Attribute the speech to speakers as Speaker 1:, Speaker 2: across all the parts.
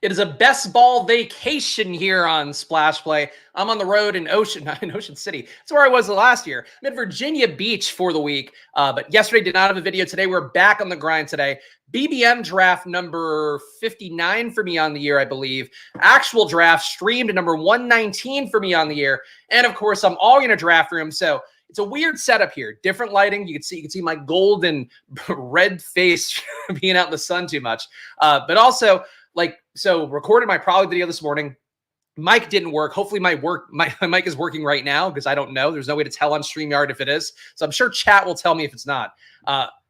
Speaker 1: It is a best ball vacation here on Splash Play. I'm on the road in Ocean City. That's where I was last year. I'm in Virginia Beach for the week, but yesterday did not have a video. Today we're back on the grind today. BBM draft number 59 for me on the year, I believe. Actual draft streamed number 119 for me on the year. And of course, I'm all in a draft room, so it's a weird setup here. Different lighting. You can see my gold and red face being out in the sun too much. But also, so recorded my probably video this morning. Mic didn't work. Hopefully my mic is working right now because I don't know. There's no way to tell on StreamYard if it is. So I'm sure chat will tell me if it's not.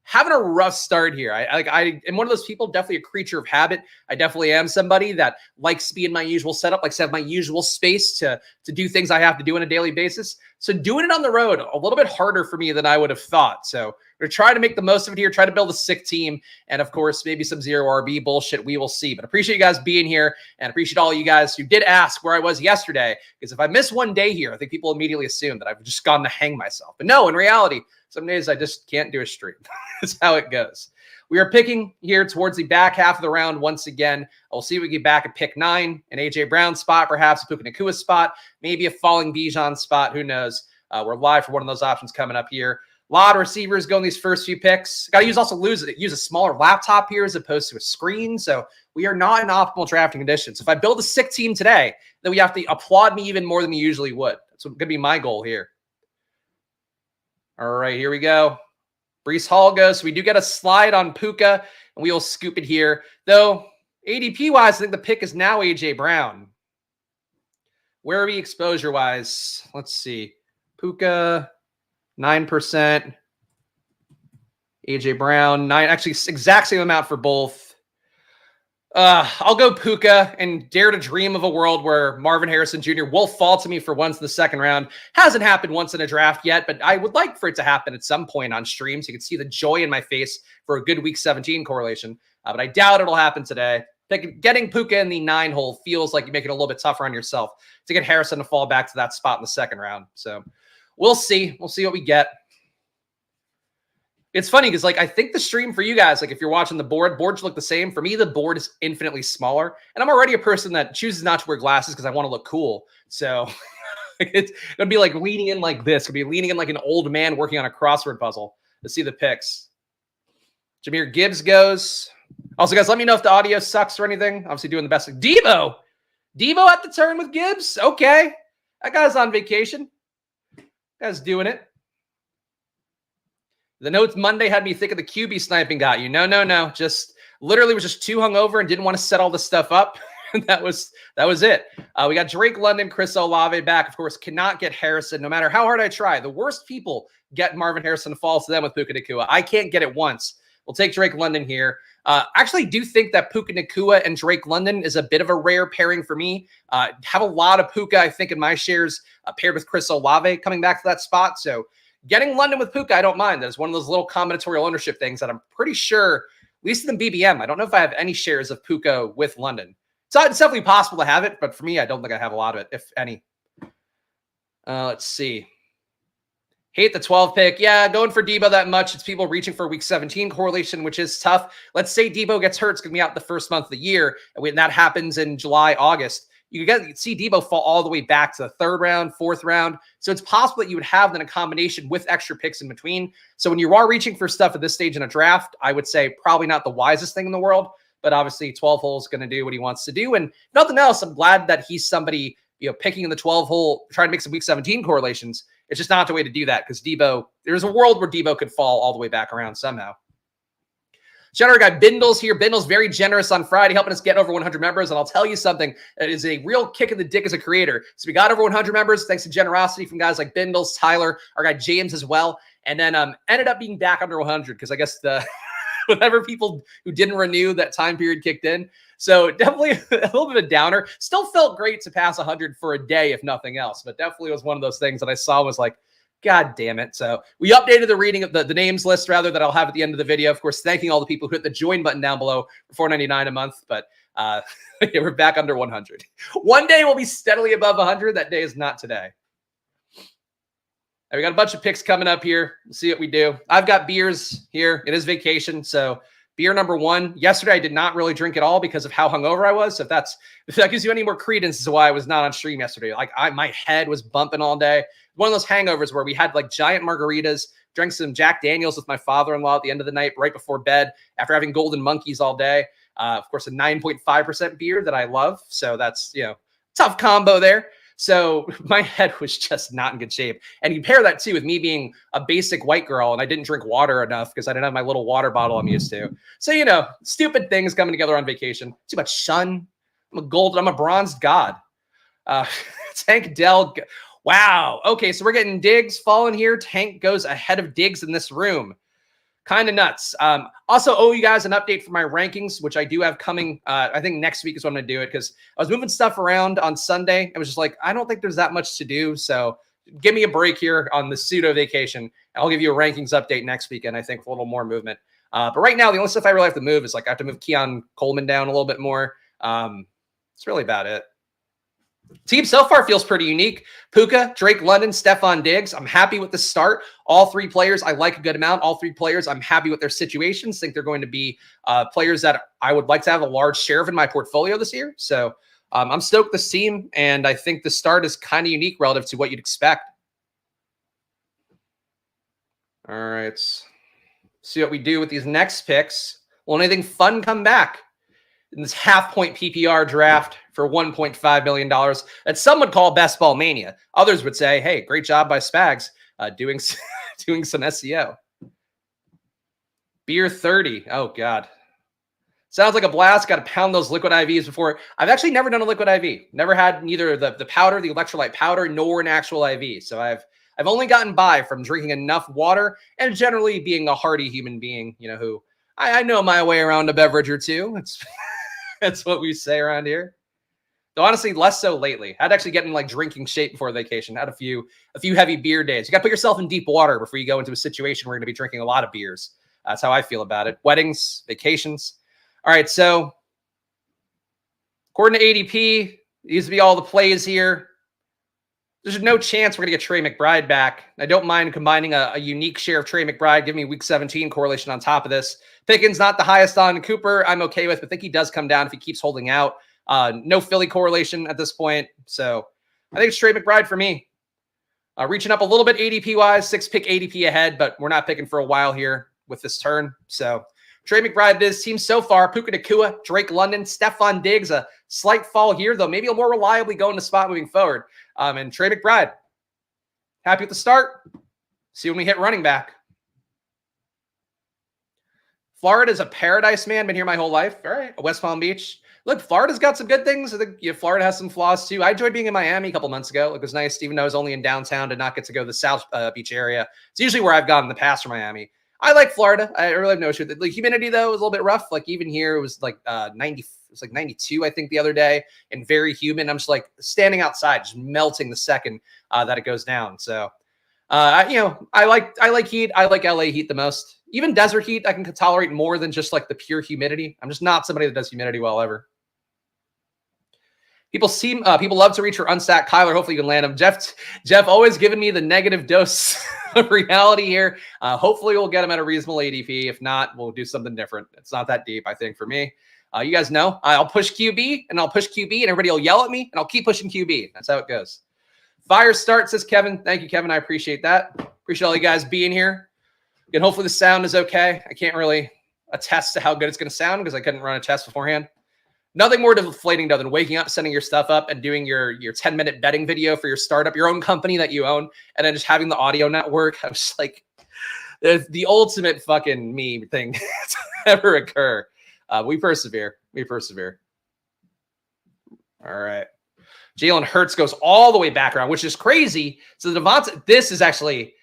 Speaker 1: Having a rough start here. I am one of those people, definitely a creature of habit. I definitely am somebody that likes to be in my usual setup, likes to have my usual space to do things I have to do on a daily basis. So doing it on the road, a little bit harder for me than I would have thought. So we're going to try to make the most of it here, try to build a sick team, and of course, maybe some zero RB bullshit. We will see. But appreciate you guys being here, and appreciate all you guys who did ask where I was yesterday, because if I miss one day here, I think people immediately assume that I've just gone to hang myself. But no, in reality, some days I just can't do a stream. That's how it goes. We are picking here towards the back half of the round once again. We'll see if we get back at pick 9, an A.J. Brown spot, perhaps a Puka Nacua spot, maybe a falling Bijan spot. Who knows? We're live for one of those options coming up here. A lot of receivers going these first few picks. Got to use a smaller laptop here as opposed to a screen. So we are not in optimal drafting conditions. If I build a sick team today, then we have to applaud me even more than we usually would. That's going to be my goal here. All right, here we go. Breece Hall goes. So we do get a slide on Puka, and we will scoop it here. Though, ADP-wise, I think the pick is now A.J. Brown. Where are we exposure-wise? Let's see. Puka, 9%. A.J. Brown, 9. Actually, exact same amount for both. I'll go Puka and dare to dream of a world where Marvin Harrison Jr. will fall to me for once in the second round. Hasn't happened once in a draft yet, but I would like for it to happen at some point on stream so you can see the joy in my face for a good week 17 correlation. But I doubt it'll happen today. Getting Puka in the 9 hole feels like you make it a little bit tougher on yourself to get Harrison to fall back to that spot in the second round. So we'll see. We'll see what we get. It's funny because, I think the stream for you guys, if you're watching the boards look the same. For me, the board is infinitely smaller. And I'm already a person that chooses not to wear glasses because I want to look cool. So it's going to be leaning in like this. It's going to be leaning in like an old man working on a crossword puzzle to see the picks. Jahmyr Gibbs goes. Also, guys, let me know if the audio sucks or anything. Obviously doing the best. Devo at the turn with Gibbs. Okay. That guy's on vacation. That guy's doing it. The notes Monday had me think of the QB sniping got you. No. Just literally was just too hungover and didn't want to set all this stuff up. that was it. We got Drake London, Chris Olave back. Of course, cannot get Harrison no matter how hard I try. The worst people get Marvin Harrison to fall to them with Puka Nacua. I can't get it once. We'll take Drake London here. Actually do think that Puka Nacua and Drake London is a bit of a rare pairing for me. Have a lot of Puka, I think, in my shares paired with Chris Olave coming back to that spot. So getting London with Puka, I don't mind. That is one of those little combinatorial ownership things that I'm pretty sure, at least in the BBM, I don't know if I have any shares of Puka with London. So it's definitely possible to have it, but for me, I don't think I have a lot of it, if any. Let's see. Hate the 12 pick. Yeah, going for Debo that much. It's people reaching for week 17 correlation, which is tough. Let's say Debo gets hurt. It's going to be out the first month of the year. And when that happens in July, August, you can see Debo fall all the way back to the 3rd round, 4th round. So it's possible that you would have then a combination with extra picks in between. So when you are reaching for stuff at this stage in a draft, I would say probably not the wisest thing in the world, but obviously 12 hole is going to do what he wants to do. And nothing else, I'm glad that he's somebody, picking in the 12 hole, trying to make some week 17 correlations. It's just not the way to do that because Debo, there's a world where Debo could fall all the way back around somehow. Shout out our guy Bindles here. Bindles very generous on Friday, helping us get over 100 members. And I'll tell you something, it is a real kick in the dick as a creator. So we got over 100 members thanks to generosity from guys like Bindles, Tyler, our guy James as well. And then ended up being back under 100 because I guess whatever people who didn't renew, that time period kicked in. So definitely a little bit of a downer. Still felt great to pass 100 for a day, if nothing else. But definitely was one of those things that I saw was like, God damn it. So we updated the reading of the names list, rather, that I'll have at the end of the video. Of course, thanking all the people who hit the join button down below for $4.99 a month. But yeah, we're back under 100. One day we'll be steadily above 100. That day is not today. We got a bunch of picks coming up here. We'll see what we do. I've got beers here. It is vacation, so Beer number 1. Yesterday, I did not really drink at all because of how hungover I was. So if that gives you any more credence as to why I was not on stream yesterday, like my head was bumping all day. One of those hangovers where we had like giant margaritas, drank some Jack Daniels with my father-in-law at the end of the night, right before bed, after having Golden Monkeys all day. Of course, a 9.5% beer that I love. So that's, tough combo there. So my head was just not in good shape. And you pair that too with me being a basic white girl and I didn't drink water enough because I didn't have my little water bottle I'm used to. So, stupid things coming together on vacation. Too much sun. I'm a bronzed god. Tank Dell. Wow. Okay, so we're getting Diggs falling here. Tank goes ahead of Diggs in this room. Kind of nuts. Also owe you guys an update for my rankings, which I do have coming. I think next week is when I'm going to do it because I was moving stuff around on Sunday. I was just like, I don't think there's that much to do. So give me a break here on the pseudo vacation. I'll give you a rankings update next weekend, I think, for a little more movement. But right now, the only stuff I really have to move is like I have to move Keon Coleman down a little bit more. It's really about it. Team so far feels pretty unique. Puka, Drake London, Stephon Diggs. I'm happy with the start. All 3 players I like a good amount. All 3 players I'm happy with their situations. Think they're going to be players that I would like to have a large share of in my portfolio this year. So I'm stoked this team, and I think the start is kind of unique relative to what you'd expect. All right. See what we do with these next picks. Will anything fun come back in this half-point PPR draft for $1.5 million that some would call Best Ball Mania? Others would say, hey, great job by Spags doing some SEO. Beer 30. Oh, God. Sounds like a blast. Got to pound those liquid IVs before. I've actually never done a liquid IV. Never had neither the powder, the electrolyte powder, nor an actual IV. So I've only gotten by from drinking enough water and generally being a hearty human being, who I know my way around a beverage or two. That's what we say around here. Though honestly, less so lately. I'd actually get in like drinking shape before vacation. Had a few heavy beer days. You got to put yourself in deep water before you go into a situation where you're going to be drinking a lot of beers. That's how I feel about it. Weddings, vacations. All right, so according to ADP, these would be all the plays here. There's no chance we're going to get Trey McBride back. I don't mind combining a unique share of Trey McBride. Give me week 17 correlation on top of this. Pickens not the highest on Cooper. I'm okay with, but I think he does come down if he keeps holding out. No Philly correlation at this point. So I think it's Trey McBride for me. Reaching up a little bit ADP-wise, 6-pick ADP ahead, but we're not picking for a while here with this turn. So Trey McBride, this team so far, Puka Nacua, Drake London, Stephon Diggs, a slight fall here, though maybe a more reliably go into spot moving forward. And Trey McBride, happy with the start. See when we hit running back. Florida's a paradise, man. Been here my whole life. All right, West Palm Beach. Look, Florida's got some good things. I think Florida has some flaws too. I enjoyed being in Miami a couple months ago. It was nice, even though I was only in downtown, to not get to go to the South Beach area. It's usually where I've gone in the past for Miami. I like Florida. I really have no issue with it. The humidity, though, was a little bit rough. Like even here, it was like 90. It was like 92, I think, the other day, and very humid. I'm just like standing outside, just melting the second that it goes down. So, I like heat. I like LA heat the most. Even desert heat, I can tolerate more than just like the pure humidity. I'm just not somebody that does humidity well ever. People love to reach for unstacked Kyler. Hopefully you can land him. Jeff always giving me the negative dose of reality here. Hopefully we'll get him at a reasonable ADP. If not, we'll do something different. It's not that deep, I think, for me. You guys know I'll push QB and everybody will yell at me and I'll keep pushing QB. That's how it goes. Fire start, says Kevin. Thank you, Kevin. I appreciate that. Appreciate all you guys being here. Again, hopefully the sound is okay. I can't really attest to how good it's going to sound because I couldn't run a test beforehand. Nothing more deflating though than waking up, setting your stuff up, and doing your 10-minute betting video for your startup, your own company that you own, and then just having the audio network. I was just like, the ultimate fucking meme thing to ever occur. We persevere. We persevere. All right. Jalen Hurts goes all the way back around, which is crazy. So the Devontae, this is actually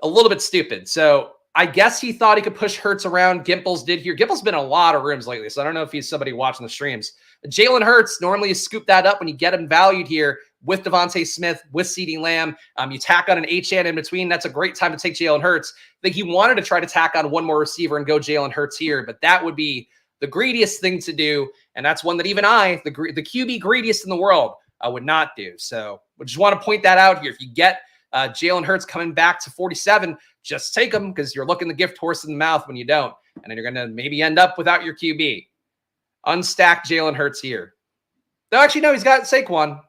Speaker 1: a little bit stupid. So I guess he thought he could push Hurts around. Gimples did here. Gimples been in a lot of rooms lately, so I don't know if he's somebody watching the streams. Jalen Hurts, normally you scoop that up when you get him valued here with Devontae Smith, with CeeDee Lamb. You tack on an H-Chan in between. That's a great time to take Jalen Hurts. I think he wanted to try to tack on one more receiver and go Jalen Hurts here, but that would be the greediest thing to do, and that's one that even I, the QB greediest in the world, would not do. So I just want to point that out here. If you get Jalen Hurts coming back to 47, just take him because you're looking the gift horse in the mouth when you don't. And then you're going to maybe end up without your QB. Unstack Jalen Hurts here. Though actually, no, he's got Saquon.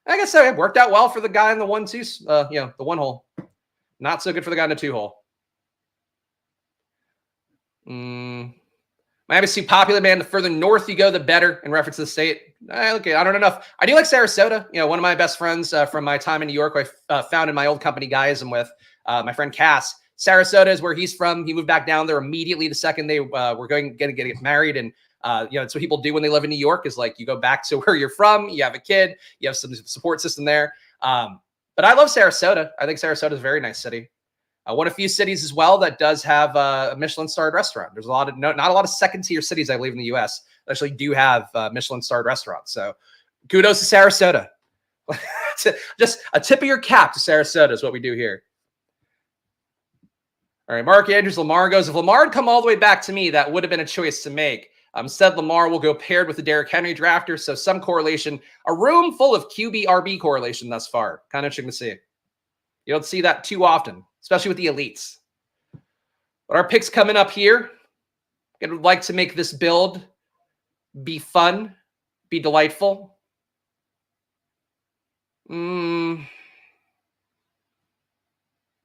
Speaker 1: I guess it worked out well for the guy in the 1-2, the 1 hole. Not so good for the guy in the 2 hole. Miami's too popular, man. The further north you go, the better in reference to the state. Okay, I don't know enough. I do like Sarasota. One of my best friends from my time in New York, I founded my old company, Guyism, with my friend Cass. Sarasota is where he's from. He moved back down there immediately the second they were going to get married. And that's what people do when they live in New York is like you go back to where you're from. You have a kid. You have some support system there. But I love Sarasota. I think Sarasota is a very nice city. One of a few cities as well that does have a Michelin-starred restaurant. There's not a lot of second-tier cities, I believe, in the U.S. that actually do have Michelin-starred restaurants. So kudos to Sarasota. Just a tip of your cap to Sarasota is what we do here. All right, Mark Andrews, Lamar goes. If Lamar had come all the way back to me, that would have been a choice to make. Instead, Lamar will go paired with the Derrick Henry drafter, so some correlation. A room full of QB-RB correlation thus far. Kind of interesting to see. You don't see that too often, especially with the elites. But our picks coming up here. I would like to make this build be fun, be delightful.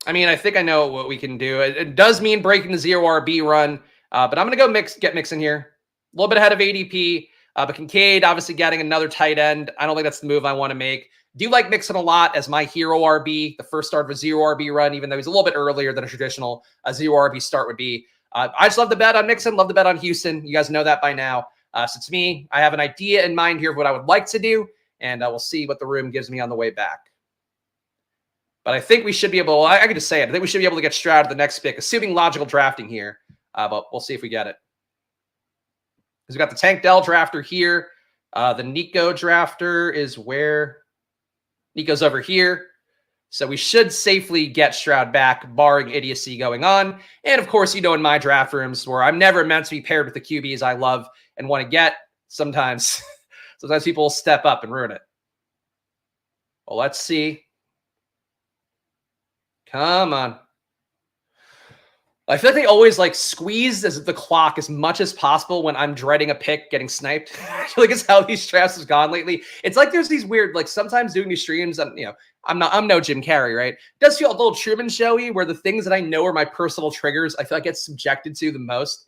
Speaker 1: I mean, I think I know what we can do. It does mean breaking the 0 RB run, but I'm going to go get Mixon here. A little bit ahead of ADP, but Kincaid obviously getting another tight end. I don't think that's the move I want to make. Do like Mixon a lot as my hero RB, the first start of a 0 RB run, even though he's a little bit earlier than a traditional 0 RB start would be. I just love the bet on Mixon, love the bet on Houston. You guys know that by now. So to me, I have an idea in mind here of what I would like to do, and we'll see what the room gives me on the way back. But I think we should be able, I can just say it, I think we should be able to get Stroud at the next pick, assuming logical drafting here. But we'll see if we get it. Because we got the Tank Dell drafter here. The Nico drafter is where? Nico's over here. So we should safely get Stroud back, barring idiocy going on. And of course, in my draft rooms where I'm never meant to be paired with the QBs I love and want to get, sometimes people will step up and ruin it. Well, let's see. Come on. I feel like they always squeeze the clock as much as possible when I'm dreading a pick getting sniped. I feel like it's how these drafts has gone lately. It's like there's these weird, sometimes doing these streams, I'm no Jim Carrey, right? It does feel a little Truman Showy where the things that I know are my personal triggers, I feel like I get subjected to the most.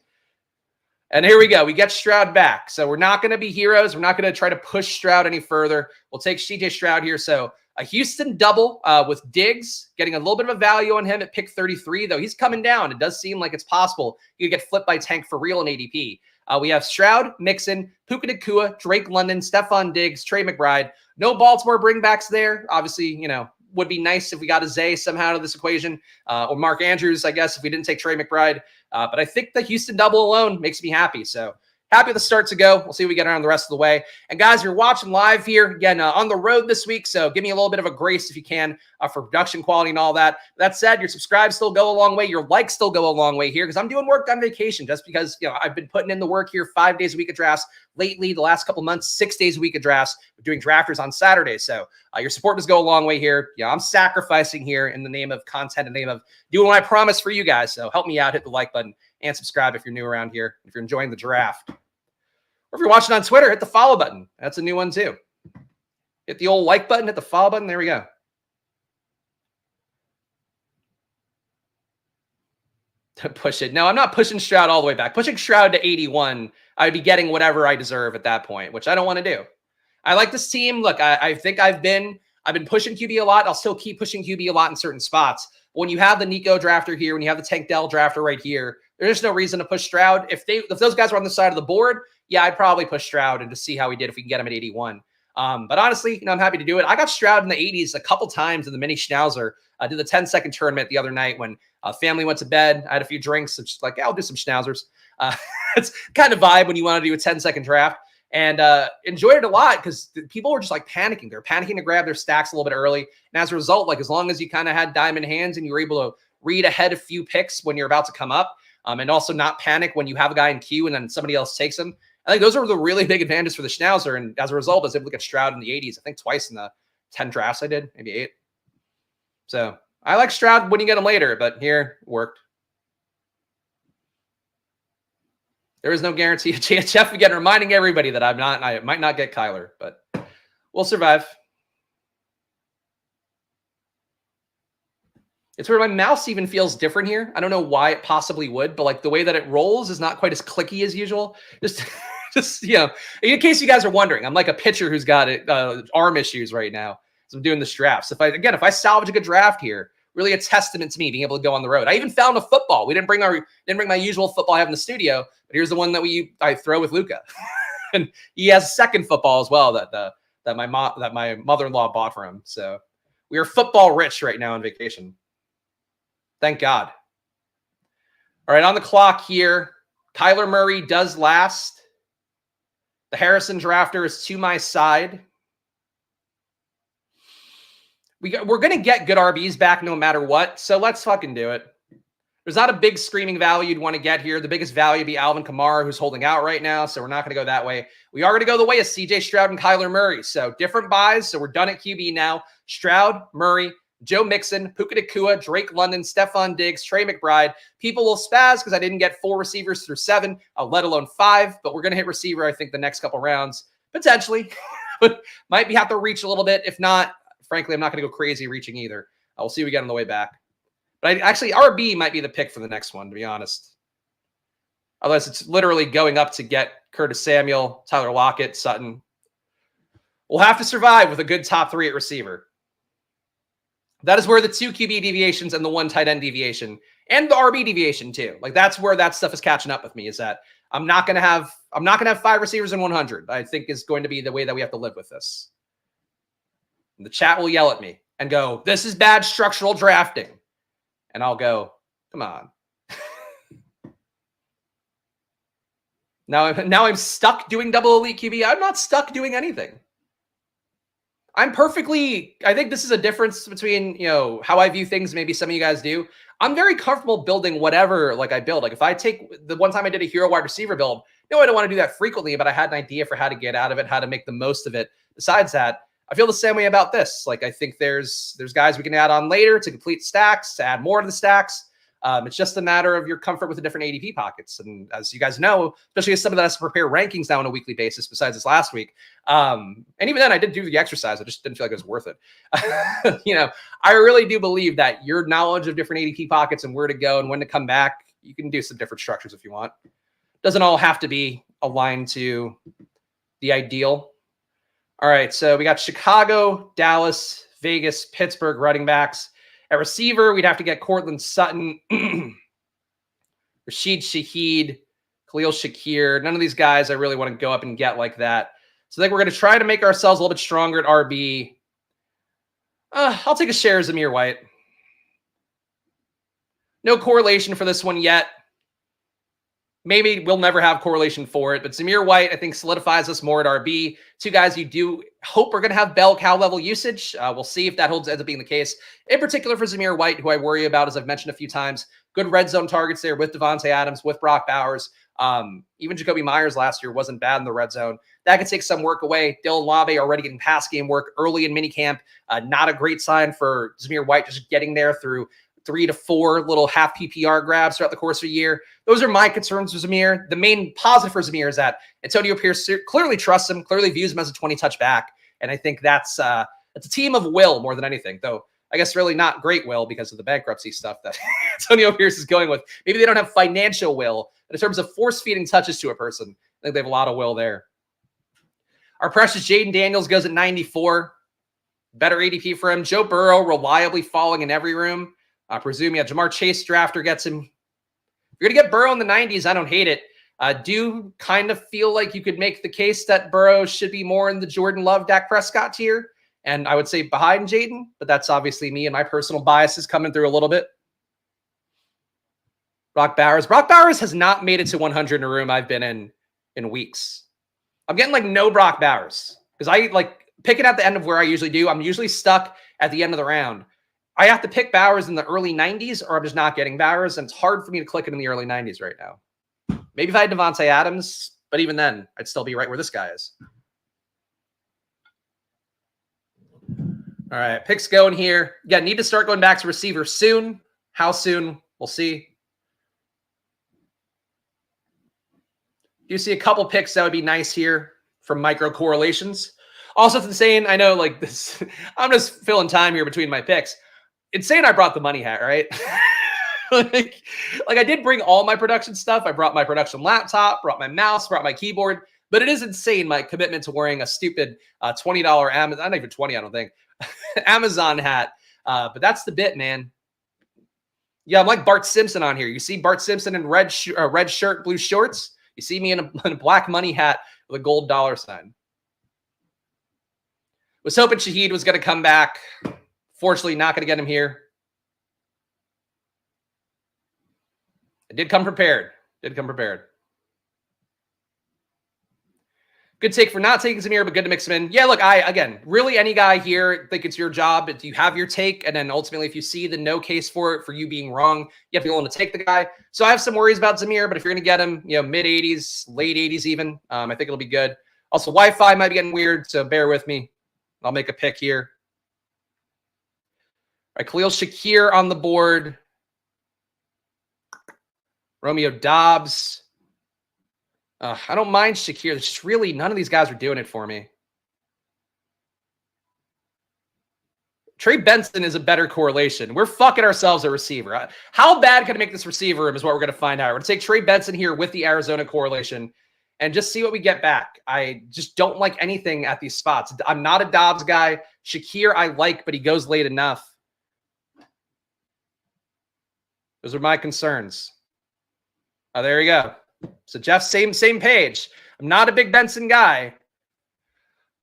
Speaker 1: And here we go. We get Stroud back. So we're not going to be heroes. We're not going to try to push Stroud any further. We'll take CJ Stroud here. So a Houston double with Diggs, getting a little bit of a value on him at pick 33, though he's coming down. It does seem like it's possible you could get flipped by Tank for real in ADP. We have Stroud, Mixon, Puka Nacua, Drake London, Stephon Diggs, Trey McBride. No Baltimore bringbacks there. Obviously, would be nice if we got a Zay somehow to this equation, or Mark Andrews, I guess, if we didn't take Trey McBride. But I think the Houston double alone makes me happy. So happy with the start to go. We'll see if we get around the rest of the way. And guys, you're watching live here again on the road this week. So give me a little bit of a grace if you can for production quality and all that. That said, your subscribes still go a long way. Your likes still go a long way here because I'm doing work on vacation just because, I've been putting in the work here 5 days a week of drafts lately, the last couple months, 6 days a week of drafts, doing drafters on Saturdays. So your support does go a long way here. I'm sacrificing here in the name of content, in the name of doing what I promised for you guys. So help me out, hit the like button and subscribe if you're new around here, if you're enjoying the draft. Or if you're watching on Twitter, hit the follow button. That's a new one too. Hit the old like button, hit the follow button. There we go. Push it. No, I'm not pushing Stroud all the way back. Pushing Stroud to 81, I'd be getting whatever I deserve at that point, which I don't want to do. I like this team. Look, I think I've been pushing QB a lot. I'll still keep pushing QB a lot in certain spots. But when you have the Nico drafter here, when you have the Tank Dell drafter right here, there's no reason to push Stroud. If those guys were on the side of the board, yeah, I'd probably push Stroud and to see how he did if we can get him at 81. But honestly, I'm happy to do it. I got Stroud in the 80s a couple times in the mini Schnauzer. I did the 10-second tournament the other night when family went to bed. I had a few drinks. It's just like, I'll do some Schnauzers. It's kind of vibe when you want to do a 10-second draft. And enjoyed it a lot because people were just panicking. They're panicking to grab their stacks a little bit early. And as a result, as long as you kind of had diamond hands and you were able to read ahead a few picks when you're about to come up, and also not panic when you have a guy in queue and then somebody else takes him. I think those are the really big advantages for the Schnauzer. And as a result, I was able to get Stroud in the 80s, I think twice in the 10 drafts I did, maybe 8. So I like Stroud when you get him later, but here it worked. There is no guarantee. Jeff again reminding everybody that I might not get Kyler, but we'll survive. It's where my mouse even feels different here. I don't know why it possibly would, but like the way that it rolls is not quite as clicky as usual. Just in case you guys are wondering, I'm like a pitcher who's got arm issues right now. So I'm doing this draft. So if I salvage a good draft here, really a testament to me being able to go on the road. I even found a football. We didn't bring my usual football I have in the studio, but here's the one that I throw with Luca. And he has a second football as well that my mother-in-law bought for him. So we are football rich right now on vacation. Thank God. All right, on the clock here, Kyler Murray does last. The Harrison drafter is to my side. We're going to get good RBs back no matter what, so let's fucking do it. There's not a big screaming value you'd want to get here. The biggest value would be Alvin Kamara, who's holding out right now, so we're not going to go that way. We are going to go the way of CJ Stroud and Kyler Murray, so different buys, so we're done at QB now. Stroud, Murray, Joe Mixon, Puka Nacua, Drake London, Stephon Diggs, Trey McBride. People will spaz because I didn't get 4 receivers through 7, let alone 5, but we're going to hit receiver, I think, the next couple rounds, potentially. But might have to reach a little bit. If not, frankly, I'm not going to go crazy reaching either. We'll see what we get on the way back. But actually, RB might be the pick for the next one, to be honest. Unless it's literally going up to get Curtis Samuel, Tyler Lockett, Sutton. We'll have to survive with a good top 3 at receiver. That is where the 2 QB deviations and the 1 tight end deviation and the RB deviation too. Like that's where that stuff is catching up with me, is that I'm not going to have 5 receivers in 100. I think is going to be the way that we have to live with this. And the chat will yell at me and go, "This is bad structural drafting." And I'll go, "Come on." Now I'm stuck doing double elite QB. I'm not stuck doing anything. I think this is a difference between, how I view things. Maybe some of you guys do. I'm very comfortable building whatever I build. Like if I take the one time I did a hero wide receiver build, I don't want to do that frequently, but I had an idea for how to get out of it, how to make the most of it. Besides that, I feel the same way about this. Like I think there's guys we can add on later to complete stacks, to add more to the stacks. It's just a matter of your comfort with the different ADP pockets. And as you guys know, especially as somebody that has to prepare rankings now on a weekly basis, besides this last week. And even then I did do the exercise. I just didn't feel like it was worth it. I really do believe that your knowledge of different ADP pockets and where to go and when to come back, you can do some different structures if you want. Doesn't all have to be aligned to the ideal. All right. So we got Chicago, Dallas, Vegas, Pittsburgh running backs. At receiver, we'd have to get Cortland Sutton, Rashid Shaheed, Khalil Shakir. None of these guys I really want to go up and get like that. So I think we're going to try to make ourselves a little bit stronger at RB. I'll take a share of Zamir White. No correlation for this one yet. Maybe we'll never have correlation for it, but Zamir White, I think, solidifies us more at RB. 2 guys you do hope are going to have bell cow level usage. We'll see if that ends up being the case. In particular for Zamir White, who I worry about, as I've mentioned a few times. Good red zone targets there with Devontae Adams, with Brock Bowers. Even Jacoby Myers last year wasn't bad in the red zone. That could take some work away. Dylan Lave already getting pass game work early in minicamp. Not a great sign for Zamir White just getting there through 3 to 4 little half PPR grabs throughout the course of a year. Those are my concerns with Zamir. The main positive for Zamir is that Antonio Pierce clearly trusts him, clearly views him as a 20-touch back. And I think that's a team of will more than anything, though I guess really not great will because of the bankruptcy stuff that Antonio Pierce is going with. Maybe they don't have financial will, but in terms of force-feeding touches to a person, I think they have a lot of will there. Our precious Jaden Daniels goes at 94. Better ADP for him. Joe Burrow reliably falling in every room. I presume, Jamar Chase drafter gets him. If you're going to get Burrow in the 90s, I don't hate it. Do kind of feel like you could make the case that Burrow should be more in the Jordan Love, Dak Prescott tier. And I would say behind Jaden, but that's obviously me and my personal biases coming through a little bit. Brock Bowers has not made it to 100 in a room I've been in weeks. I'm getting no Brock Bowers because I picking at the end of where I usually do. I'm usually stuck at the end of the round. I have to pick Bowers in the early 90s or I'm just not getting Bowers, and it's hard for me to click it in the early 90s right now. Maybe if I had Devontae Adams, but even then, I'd still be right where this guy is. All right, picks going here. Yeah, need to start going back to receiver soon. How soon? We'll see. You see a couple picks that would be nice here from micro correlations. Also, it's insane. I know, like this, I'm just filling time here between my picks. Insane. I brought the money hat, right? like I did bring all my production stuff. I brought my production laptop, brought my mouse, brought my keyboard. But it is insane my commitment to wearing a stupid $20 Amazon, not even 20, I don't think, Amazon hat. But that's the bit, man. Yeah, I'm like Bart Simpson on here. You see Bart Simpson in red shirt, blue shorts. You see me in a black money hat with a gold dollar sign. Was hoping Shahid was going to come back. Fortunately, not going to get him here. I did come prepared. Good take for not taking Zamir, but good to mix him in. Yeah, look, again, really any guy here, think it's your job. You have your take, and then ultimately, if you see the no case for it, for you being wrong, you have to be willing to take the guy. So I have some worries about Zamir, but if you're going to get him, mid-80s, late 80s even, I think it'll be good. Also, Wi-Fi might be getting weird, so bear with me. I'll make a pick here. All right, Khalil Shakir on the board. Romeo Dobbs. I don't mind Shakir. It's just really none of these guys are doing it for me. Trey Benson is a better correlation. We're fucking ourselves a receiver. How bad can I make this receiver room is what we're going to find out. We're going to take Trey Benson here with the Arizona correlation and just see what we get back. I just don't like anything at these spots. I'm not a Dobbs guy. Shakir I like, but he goes late enough. Those are my concerns. Oh, there you go. So Jeff, same page. I'm not a big Benson guy.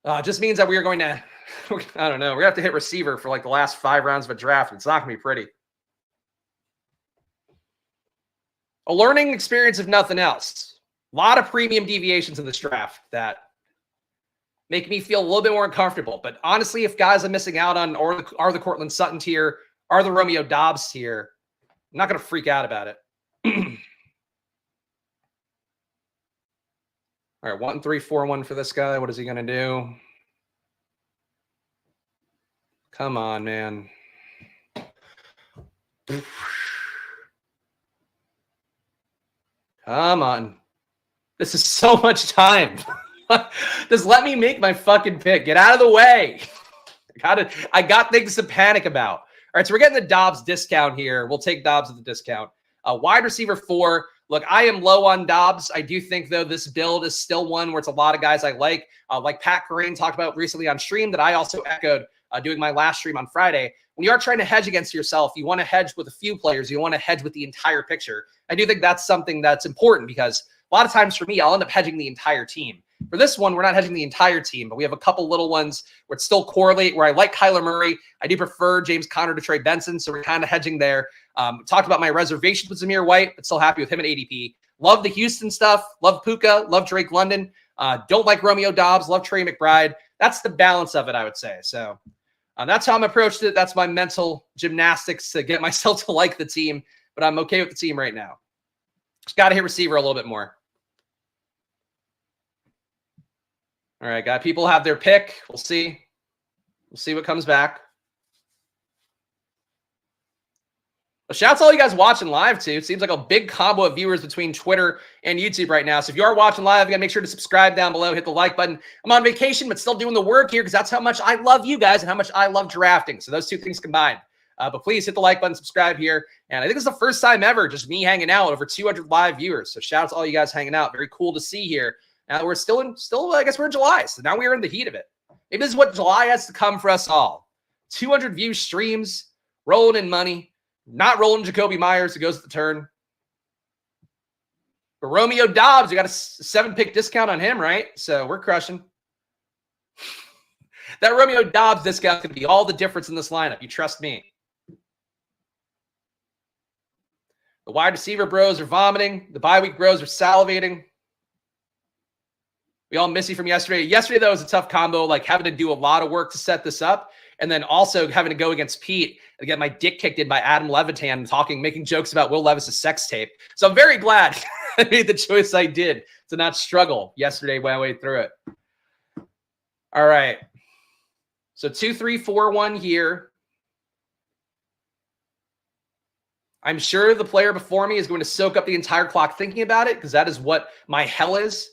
Speaker 1: It just means that we are going to, I don't know, we're going to have to hit receiver for like the last 5 rounds of a draft. It's not going to be pretty. A learning experience, if nothing else. A lot of premium deviations in this draft that make me feel a little bit more uncomfortable. But honestly, if guys I'm missing out on are the Cortland Sutton tier, are the Romeo Dobbs tier, I'm not going to freak out about it. All right, 1, 3, 4, 1 for this guy. What is he going to do? Come on, man. Come on. This is so much time. Just let me make my fucking pick. Get out of the way. I got things to panic about. All right, so we're getting the Dobbs discount here. We'll take Dobbs at the discount. Wide receiver 4. Look, I am low on Dobbs. I do think, though, this build is still one where it's a lot of guys I like Pat Corain talked about recently on stream that I also echoed doing my last stream on Friday. When you are trying to hedge against yourself, you want to hedge with a few players. You want to hedge with the entire picture. I do think that's something that's important because a lot of times for me, I'll end up hedging the entire team. For this one, we're not hedging the entire team, but we have a couple little ones where it still correlate, where I like Kyler Murray. I do prefer James Conner to Trey Benson, so we're kind of hedging there. Talked about my reservations with Zamir White, but still happy with him at ADP. Love the Houston stuff. Love Puka. Love Drake London. Don't like Romeo Dobbs. Love Trey McBride. That's the balance of it, I would say. So that's how I'm approached it. That's my mental gymnastics to get myself to like the team, but I'm okay with the team right now. Just got to hit receiver a little bit more. All right, guys. People have their pick. We'll see. We'll see what comes back. Well, shout out to all you guys watching live, too. It seems like a big combo of viewers between Twitter and YouTube right now. So if you are watching live, you got to make sure to subscribe down below. Hit the like button. I'm on vacation, but still doing the work here because that's how much I love you guys and how much I love drafting. So those two things combined. But please hit the like button, subscribe here. And I think it's the first time ever just me hanging out, over 200 live viewers. So shout out to all you guys hanging out. Very cool to see here. Now we're still, I guess we're in July. So now we're in the heat of it. Maybe this is what July has to come for us all. 200 view streams, rolling in money. Not rolling Jacoby Myers, who goes to the turn. But Romeo Dobbs, we got a 7-pick discount on him, right? So we're crushing. That Romeo Dobbs discount is going to be all the difference in this lineup. You trust me. The wide receiver bros are vomiting. The bye week bros are salivating. We all miss you from yesterday. Yesterday, though, was a tough combo, like having to do a lot of work to set this up. And then also having to go against Pete and get my dick kicked in by Adam Levitan making jokes about Will Levis's sex tape. So I'm very glad I made the choice I did to not struggle yesterday my way through it. All right. So 2, 3, 4, 1 here. I'm sure the player before me is going to soak up the entire clock thinking about it because that is what my hell is.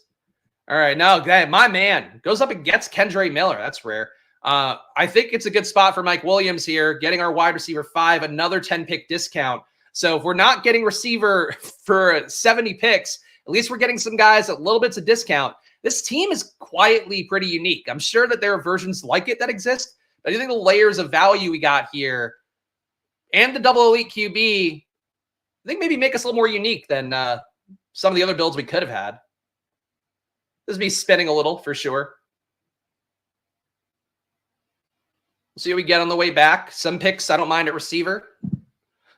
Speaker 1: All right, now, my man goes up and gets Kendre Miller. That's rare. I think it's a good spot for Mike Williams here, getting our wide receiver 5, another 10-pick discount. So if we're not getting receiver for 70 picks, at least we're getting some guys at little bits of discount. This team is quietly pretty unique. I'm sure that there are versions like it that exist, but I think the layers of value we got here and the double elite QB, I think maybe make us a little more unique than some of the other builds we could have had. This is me spinning a little for sure. We'll see what we get on the way back. Some picks I don't mind at receiver.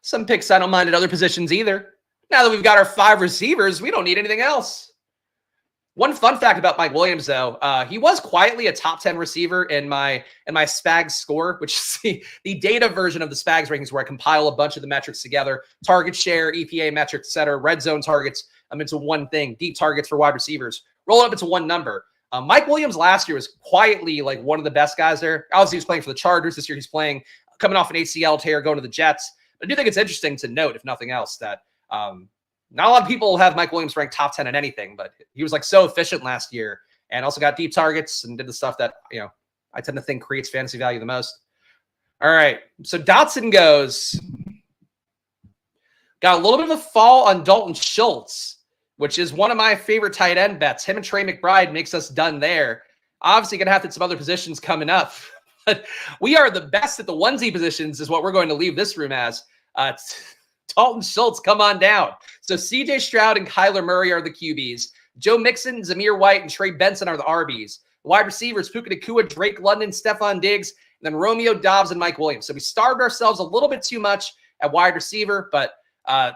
Speaker 1: Some picks I don't mind at other positions either. Now that we've got our 5 receivers, we don't need anything else. One fun fact about Mike Williams, though, he was quietly a top 10 receiver in my Spags score, which is the data version of the Spags rankings where I compile a bunch of the metrics together: target share, EPA metrics, etc., red zone targets into one thing, deep targets for wide receivers. Roll it up into one number. Mike Williams last year was quietly like one of the best guys there. Obviously, he was playing for the Chargers. This year he's playing, coming off an ACL tear, going to the Jets. But I do think it's interesting to note, if nothing else, that not a lot of people have Mike Williams ranked top 10 in anything, but he was like so efficient last year and also got deep targets and did the stuff that, I tend to think creates fantasy value the most. All right. So Dotson goes. Got a little bit of a fall on Dalton Schultz, which is one of my favorite tight end bets. Him and Trey McBride makes us done there. Obviously going to have some other positions coming up, but we are the best at the onesie positions is what we're going to leave this room as. Dalton Schultz, come on down. So CJ Stroud and Kyler Murray are the QBs. Joe Mixon, Zamir White, and Trey Benson are the RBs. The wide receivers, Puka Nacua, Drake London, Stephon Diggs, and then Romeo Doubs and Mike Williams. So we starved ourselves a little bit too much at wide receiver, but I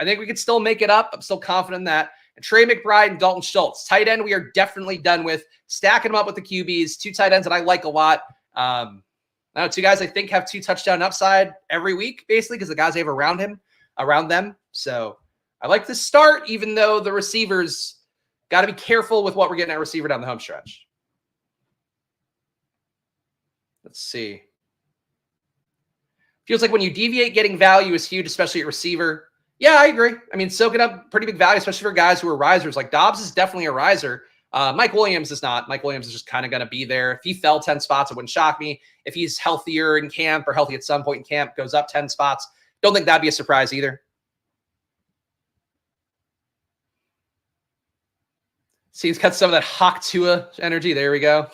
Speaker 1: think we could still make it up. I'm still confident in that. And Trey McBride and Dalton Schultz. Tight end, we are definitely done with. Stacking them up with the QBs. 2 tight ends that I like a lot. Now, 2 guys I think have 2 touchdown upside every week, basically, because the guys they have around them. So I like to start, even though the receivers got to be careful with what we're getting at receiver down the home stretch. Let's see. Feels like when you deviate, getting value is huge, especially at receiver. Yeah, I agree. I mean, soaking up pretty big value, especially for guys who are risers. Like Dobbs is definitely a riser. Mike Williams is not. Mike Williams is just kind of going to be there. If he fell 10 spots, it wouldn't shock me. If he's healthier in camp or healthy at some point in camp, goes up 10 spots, don't think that'd be a surprise either. See, he's got some of that Hawk Tua energy. There we go.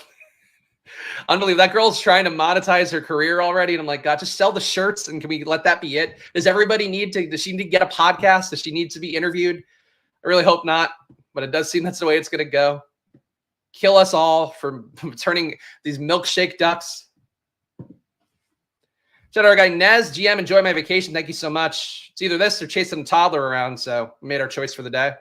Speaker 1: Unbelievable. That girl's trying to monetize her career already. And I'm like, God, just sell the shirts and can we let that be it? Does everybody does she need to get a podcast? Does she need to be interviewed? I really hope not, but it does seem that's the way it's going to go. Kill us all for turning these milkshake ducks. Shout out our guy Nez, GM, enjoy my vacation. Thank you so much. It's either this or chasing a toddler around. So we made our choice for the day.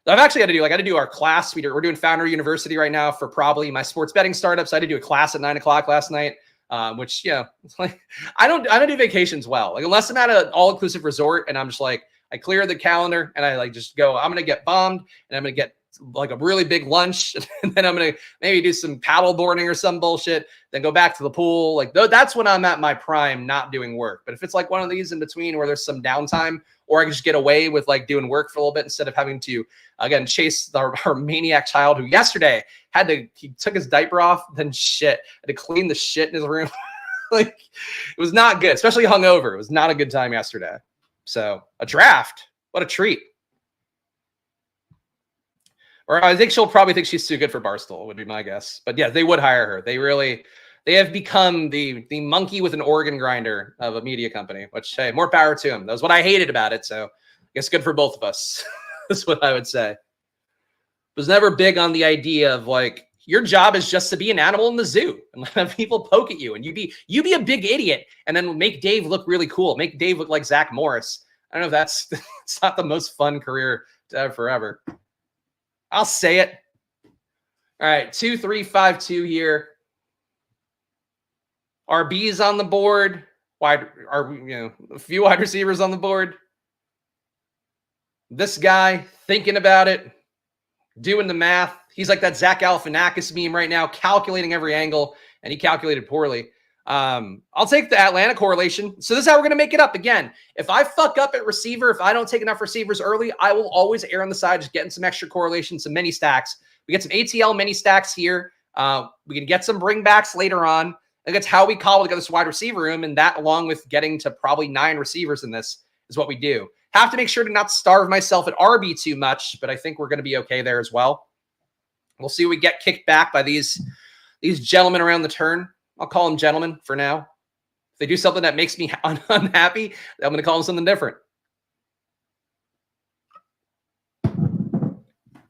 Speaker 1: I've actually had to do our class. We're doing Founder University right now for probably my sports betting startups. I had to do a class at 9 o'clock last night, which, it's like, I don't do vacations well. Like unless I'm at an all-inclusive resort and I'm just like, I clear the calendar and I like just go, I'm going to get bummed and I'm going to get like a really big lunch. And then I'm going to maybe do some paddle boarding or some bullshit, then go back to the pool. Like that's when I'm at my prime, not doing work. But if it's like one of these in between where there's some downtime, or I can just get away with like doing work for a little bit instead of having to, again, chase our maniac child who yesterday he took his diaper off, then had to clean the shit in his room. Like it was not good, especially hungover. It was not a good time yesterday. So a draft, what a treat. Or I think she'll probably think she's too good for Barstool, would be my guess. But yeah, they would hire her. They have become the monkey with an organ grinder of a media company, which, hey, more power to them. That was what I hated about it. So I guess good for both of us. That's what I would say. Was never big on the idea of like, your job is just to be an animal in the zoo and let people poke at you. And you be a big idiot and then make Dave look really cool. Make Dave look like Zach Morris. I don't know if that's it's not the most fun career to have forever. I'll say it. All right, 2, 3, 5, 2 here. RBs on the board. A few wide receivers on the board. This guy thinking about it, doing the math. He's like that Zach Galifianakis meme right now, calculating every angle, and he calculated poorly. I'll take the Atlanta correlation. So this is how we're going to make it up. Again, if I fuck up at receiver, if I don't take enough receivers early, I will always err on the side, just getting some extra correlation, some mini stacks. We get some ATL mini stacks here. We can get some bringbacks later on. I think that's how we cobble together this wide receiver room, and that along with getting to probably 9 receivers in this is what we do. Have to make sure to not starve myself at RB too much, but I think we're going to be okay there as well. We'll see what we get kicked back by these gentlemen around the turn. I'll call them gentlemen for now. If they do something that makes me unhappy, I'm going to call them something different.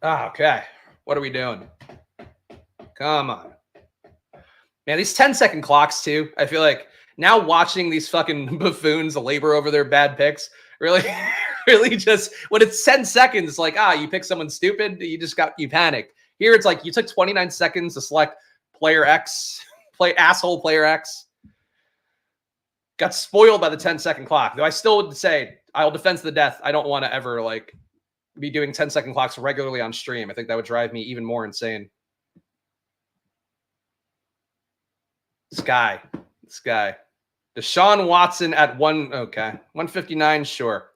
Speaker 1: Okay. What are we doing? Come on. Man, these 10-second clocks, too. I feel like now watching these fucking buffoons labor over their bad picks, really, really just, when it's 10 seconds, it's like, you pick someone stupid, you panicked. Here, it's like you took 29 seconds to select player X, asshole player X. Got spoiled by the 10-second clock. Though I still would say, I'll defend to the death. I don't want to ever, like, be doing 10-second clocks regularly on stream. I think that would drive me even more insane. This guy. Deshaun Watson at 159, sure.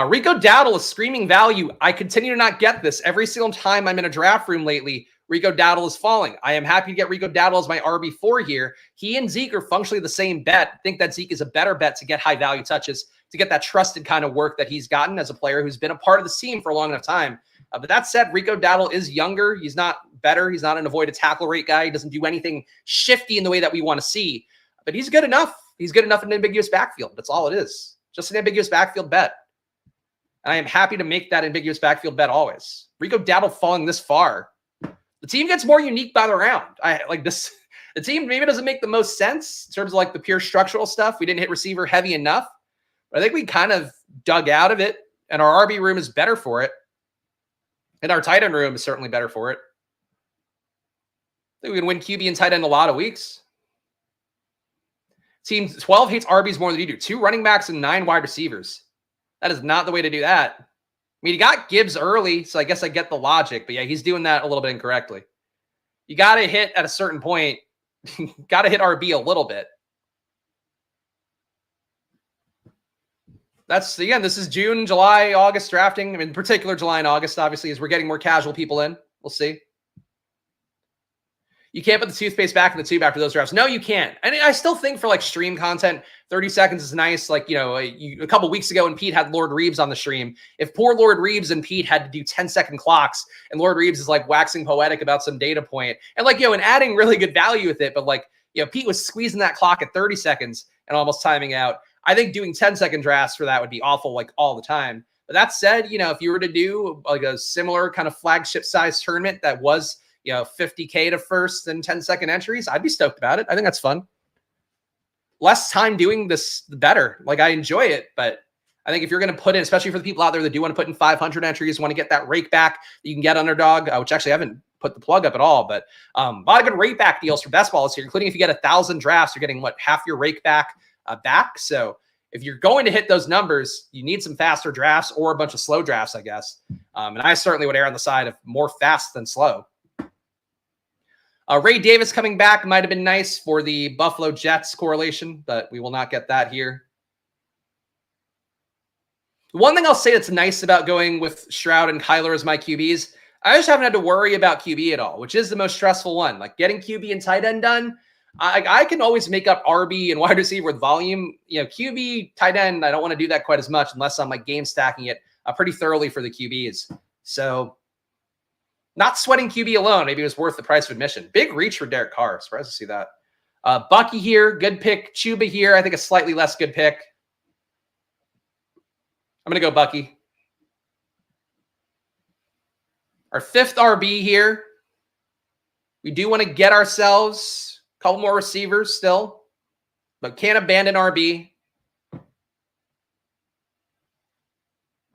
Speaker 1: Rico Dowdle is screaming value. I continue to not get this. Every single time I'm in a draft room lately, Rico Dowdle is falling. I am happy to get Rico Dowdle as my RB4 here. He and Zeke are functionally the same bet. I think that Zeke is a better bet to get high value touches, to get that trusted kind of work that he's gotten as a player who's been a part of the team for a long enough time. But that said, Rico Dowdle is younger. He's not better. He's not an avoided tackle rate guy. He doesn't do anything shifty in the way that we want to see. But he's good enough. He's good enough in an ambiguous backfield. That's all it is. Just an ambiguous backfield bet. And I am happy to make that ambiguous backfield bet always. Rico Dowdle falling this far. The team gets more unique by the round. I like this. The team maybe doesn't make the most sense in terms of like the pure structural stuff. We didn't hit receiver heavy enough. But I think we kind of dug out of it, and our RB room is better for it. And our tight end room is certainly better for it. I think we can win QB and tight end a lot of weeks. Team 12 hates RBs more than you do. 2 running backs and 9 wide receivers. That is not the way to do that. I mean, he got Gibbs early, so I guess I get the logic. But yeah, he's doing that a little bit incorrectly. You got to hit at a certain point. Got to hit RB a little bit. That's, again, this is June, July, August drafting. I mean, in particular, July and August, obviously, as we're getting more casual people in. We'll see. You can't put the toothpaste back in the tube after those drafts. No, you can't. And I still think for like stream content, 30 seconds is nice. Like, you know, a couple weeks ago when Pete had Lord Reeves on the stream, if poor Lord Reeves and Pete had to do 10-second clocks and Lord Reeves is like waxing poetic about some data point and like, you know, and adding really good value with it. But like, you know, Pete was squeezing that clock at 30 seconds and almost timing out. I think doing 10-second drafts for that would be awful, like all the time. But that said, you know, if you were to do like a similar kind of flagship size tournament that was, you know, 50K to first and 10-second entries, I'd be stoked about it. I think that's fun. Less time doing this, the better. Like, I enjoy it, but I think if you're going to put in, especially for the people out there that do want to put in 500 entries, want to get that rake back, you can get Underdog, which actually I haven't put the plug up at all, but a lot of good rake back deals for best balls here, including if you get 1,000 drafts, you're getting, what, half your rake back back. So if you're going to hit those numbers, you need some faster drafts or a bunch of slow drafts, I guess. And I certainly would err on the side of more fast than slow. Ray Davis coming back might have been nice for the Buffalo Jets correlation, but we will not get that here. One thing I'll say that's nice about going with Stroud and Kyler as my QBs, I just haven't had to worry about QB at all, which is the most stressful one. Like getting QB and tight end done, I can always make up RB and wide receiver with volume. You know, QB, tight end, I don't want to do that quite as much unless I'm like game stacking it pretty thoroughly for the QBs. So not sweating QB alone, maybe it was worth the price of admission. Big reach for Derek Carr. Surprised to see that. Bucky here, good pick. Chuba here, I think a slightly less good pick. I'm going to go Bucky. Our 5th RB here. We do want to get ourselves a couple more receivers still, but can't abandon RB.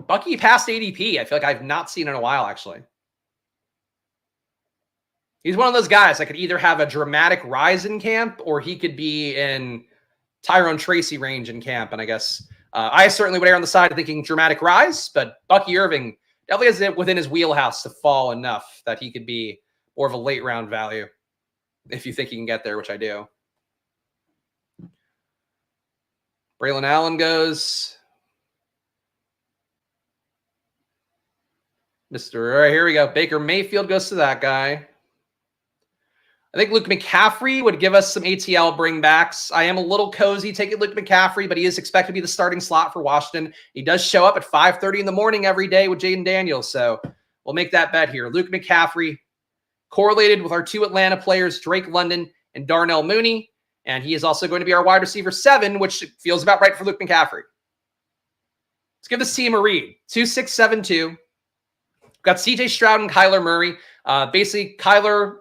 Speaker 1: Bucky passed ADP. I feel like I've not seen in a while, actually. He's one of those guys that could either have a dramatic rise in camp or he could be in Tyrone Tracy range in camp. And I guess I certainly would err on the side of thinking dramatic rise, but Bucky Irving definitely has it within his wheelhouse to fall enough that he could be more of a late round value if you think he can get there, which I do. Braylon Allen goes. All right, here we go. Baker Mayfield goes to that guy. I think Luke McCaffrey would give us some ATL bringbacks. I am a little cozy taking Luke McCaffrey, but he is expected to be the starting slot for Washington. He does show up at 5:30 in the morning every day with Jaden Daniels, so we'll make that bet here. Luke McCaffrey correlated with our 2 Atlanta players, Drake London and Darnell Mooney, and he is also going to be our wide receiver 7, which feels about right for Luke McCaffrey. Let's give this team a read. 2-6-7-2. Got CJ Stroud and Kyler Murray. Basically, Kyler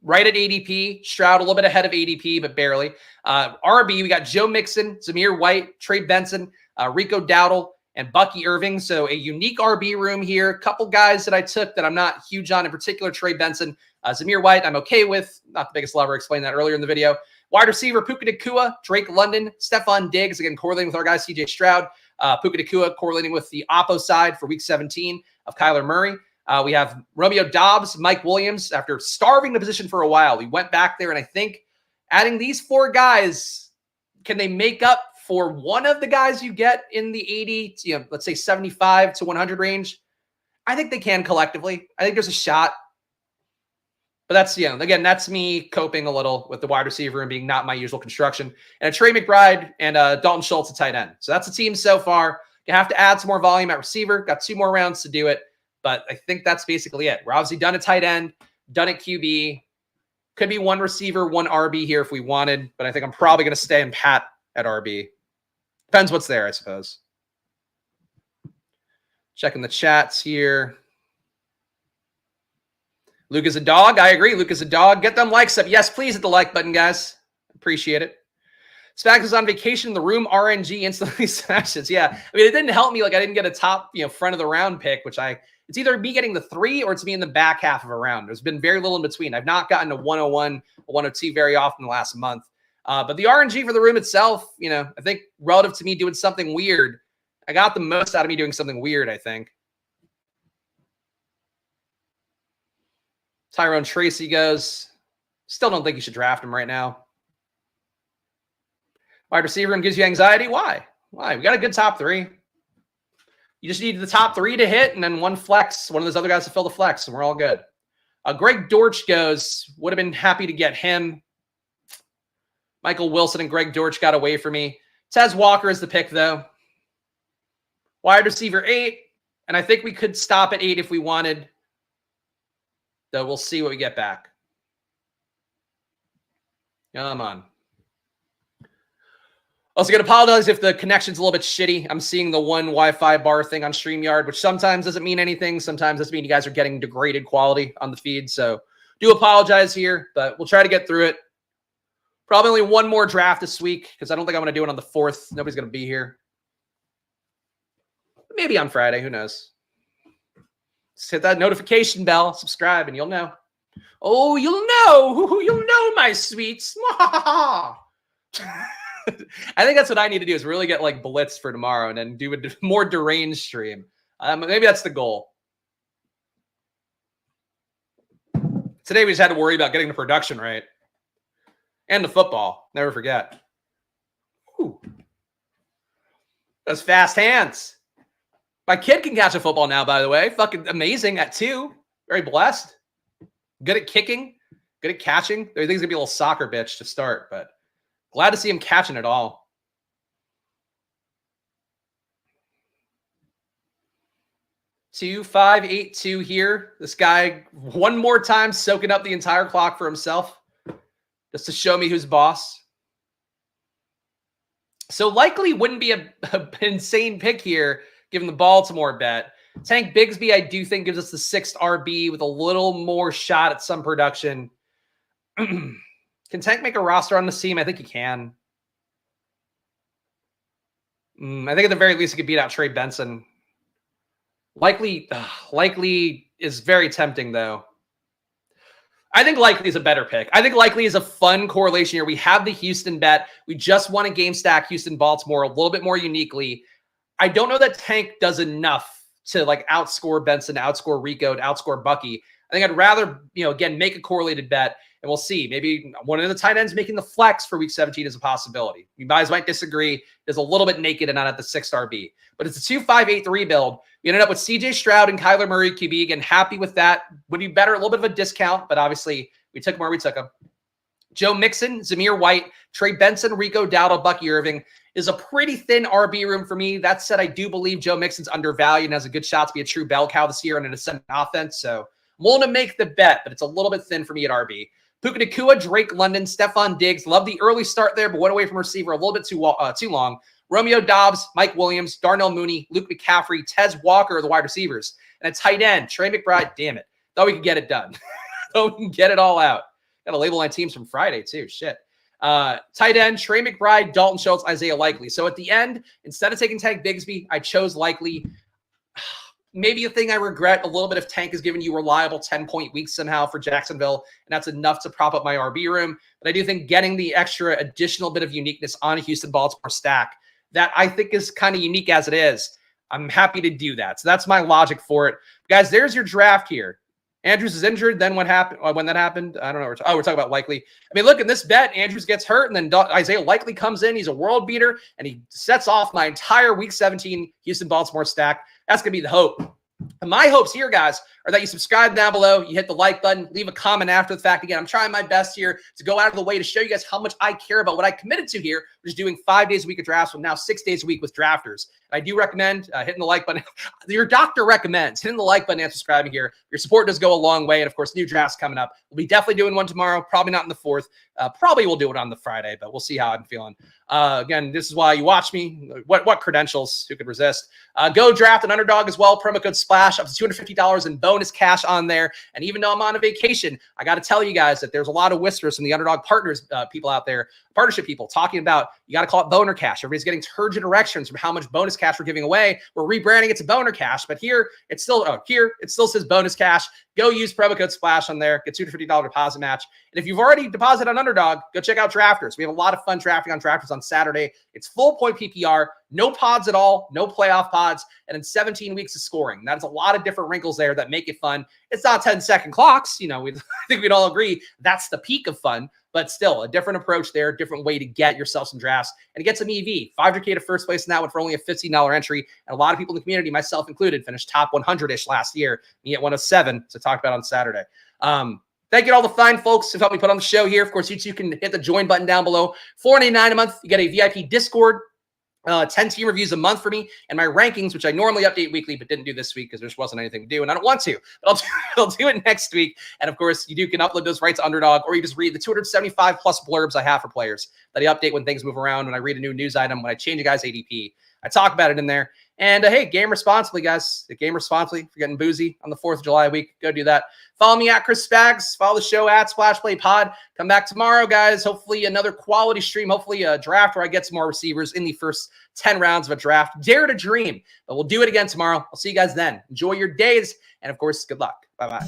Speaker 1: right at ADP, Stroud a little bit ahead of ADP, but barely. RB, we got Joe Mixon, Zamir White, Trey Benson, Rico Dowdle, and Bucky Irving. So a unique RB room here. A couple guys that I took that I'm not huge on, in particular, Trey Benson. Zamir White, I'm okay with. Not the biggest lover. I explained that earlier in the video. Wide receiver, Puka Nacua, Drake London, Stephon Diggs, again, correlating with our guy, CJ Stroud. Puka Nacua correlating with the Oppo side for week 17 of Kyler Murray. We have Romeo Doubs, Mike Williams. After starving the position for a while, we went back there, and I think adding these 4 guys, can they make up for one of the guys you get in the 80, let's say 75 to 100 range? I think they can collectively. I think there's a shot. But that's, again, that's me coping a little with the wide receiver and being not my usual construction. And a Trey McBride and Dalton Schultz at tight end. So that's the team so far. You have to add some more volume at receiver. Got 2 more rounds to do it. But I think that's basically it. We're obviously done at tight end, done at QB. Could be 1 receiver, 1 RB here if we wanted. But I think I'm probably going to stay in pat at RB. Depends what's there, I suppose. Checking the chats here. Luke is a dog. I agree. Luke is a dog. Get them likes up. Yes, please hit the like button, guys. Appreciate it. Spags was on vacation in the room. RNG instantly smashes. Yeah. I mean, it didn't help me. Like, I didn't get a top, front of the round pick, which it's either me getting the 3 or it's me in the back half of a round. There's been very little in between. I've not gotten a 101, a 102 very often the last month. But the RNG for the room itself, I think relative to me doing something weird, I got the most out of me doing something weird, I think. Tyrone Tracy goes, still don't think you should draft him right now. Wide receiver room gives you anxiety. Why? We got a good top 3. You just need the top 3 to hit and then 1 flex, one of those other guys to fill the flex, and we're all good. Greg Dortch goes, would have been happy to get him. Michael Wilson and Greg Dortch got away from me. Tez Walker is the pick, though. Wide receiver 8, and I think we could stop at 8 if we wanted. Though we'll see what we get back. Come on. Also, going to apologize if the connection's a little bit shitty. I'm seeing the 1 Wi-Fi bar thing on StreamYard, which sometimes doesn't mean anything. Sometimes doesn't mean you guys are getting degraded quality on the feed. So do apologize here, but we'll try to get through it. Probably only 1 more draft this week because I don't think I'm going to do it on the 4th. Nobody's going to be here. Maybe on Friday. Who knows? Just hit that notification bell, subscribe, and you'll know. Oh, you'll know. You'll know, my sweets. I think that's what I need to do is really get like blitzed for tomorrow and then do a more deranged stream. Maybe that's the goal. Today we just had to worry about getting the production right. And the football. Never forget. Ooh. Those fast hands. My kid can catch a football now, by the way. Fucking amazing at 2. Very blessed. Good at kicking. Good at catching. I think he's going to be a little soccer bitch to start, but glad to see him catching it all. Two, 5, 8, 2 here. This guy, 1 more time, soaking up the entire clock for himself just to show me who's boss. So likely wouldn't be an insane pick here, given the Baltimore bet. Tank Bigsby, I do think, gives us the 6th RB with a little more shot at some production. Can Tank make a roster on this team? I think he can. I think at the very least he could beat out Trey Benson. Likely is very tempting, though. I think Likely is a better pick. I think Likely is a fun correlation here. We have the Houston bet. We just won a game stack Houston-Baltimore a little bit more uniquely. I don't know that Tank does enough to like outscore Benson, to outscore Rico, to outscore Bucky. I think I'd rather, again, make a correlated bet. and we'll see. Maybe one of the tight ends making the flex for week 17 is a possibility. You guys might disagree. It's a little bit naked and not at the 6th RB. But it's a 2-5-8-3 build. We ended up with CJ Stroud and Kyler Murray QB. Again, happy with that. Would be better, a little bit of a discount, but obviously we took him where we took him. Joe Mixon, Zamir White, Trey Benson, Rico Dowdle, Bucky Irving is a pretty thin RB room for me. That said, I do believe Joe Mixon's undervalued and has a good shot to be a true bell cow this year in an ascendant offense. So I'm willing to make the bet, but it's a little bit thin for me at RB. Puka Nacua, Drake London, Stephon Diggs. Love the early start there, but went away from receiver a little bit too long. Romeo Dobbs, Mike Williams, Darnell Mooney, Luke McCaffrey, Tez Walker are the wide receivers. And a tight end, Trey McBride. Damn it. Thought we could get it done. Thought we can get it all out. Got to label my teams from Friday too. Shit. Tight end, Trey McBride, Dalton Schultz, Isaiah Likely. So at the end, instead of taking Tank Bigsby, I chose Likely. Maybe a thing I regret a little bit if Tank has given you reliable 10-point weeks somehow for Jacksonville, and that's enough to prop up my RB room. But I do think getting the extra additional bit of uniqueness on a Houston-Baltimore stack that I think is kind of unique as it is, I'm happy to do that. So that's my logic for it. Guys, there's your draft here. Andrews is injured. Then what happened? When that happened, I don't know. We're talking about Likely. I mean, look at this bet. Andrews gets hurt, and then Isaiah Likely comes in. He's a world beater, and he sets off my entire Week 17 Houston-Baltimore stack. That's going to be the hope. And my hopes here, guys, are that you subscribe down below, you hit the like button, leave a comment after the fact. Again, I'm trying my best here to go out of the way to show you guys how much I care about what I committed to here, which is doing 5 days a week of drafts, with now 6 days a week with drafters. I do recommend hitting the like button. Your doctor recommends hitting the like button and subscribing here. Your support does go a long way. And of course, new drafts coming up. We'll be definitely doing one tomorrow. Probably not in the 4th. Probably we'll do it on the Friday, but we'll see how I'm feeling. Again, this is why you watch me. What credentials? Who could resist? Go draft an Underdog as well. Promo code SPLASH up to $250 in bonus cash on there. And even though I'm on a vacation, I got to tell you guys that there's a lot of whispers from the Underdog partners, people out there, partnership people talking about you got to call it boner cash. Everybody's getting turgid erections from how much bonus cash we're giving away. We're rebranding it to boner cash, but here it still says bonus cash. Go use promo code SPLASH on there. Get $250 deposit match. And if you've already deposited on Underdog, go check out Drafters. We have a lot of fun drafting on Drafters on Saturday. It's full point PPR, no pods at all, no playoff pods, and in 17 weeks of scoring. That is a lot of different wrinkles there that make it fun. It's not 10-second clocks. You know, I think we'd all agree that's the peak of fun, but still a different approach there, different way to get yourself some drafts and get some EV. $500K to first place in that one for only a $15 entry. And a lot of people in the community, myself included, finished top 100-ish last year. Me at 107, so talked about on Saturday. Thank you to all the fine folks who helped me put on the show here. Of course, you too can hit the join button down below. $4.99 a month. You get a VIP Discord, 10 team reviews a month for me, and my rankings, which I normally update weekly, but didn't do this week because there just wasn't anything to do, and I don't want to. But I'll do it next week. And of course, you can upload those right to Underdog, or you just read the 275 plus blurbs I have for players that I update when things move around, when I read a new news item, when I change a guy's ADP. I talk about it in there. And hey, game responsibly, guys. Game responsibly. If you're getting boozy on the 4th of July week, go do that. Follow me at Chris Spags. Follow the show at Splash Play Pod. Come back tomorrow, guys. Hopefully another quality stream. Hopefully a draft where I get some more receivers in the first 10 rounds of a draft. Dare to dream. But we'll do it again tomorrow. I'll see you guys then. Enjoy your days. And of course, good luck. Bye-bye.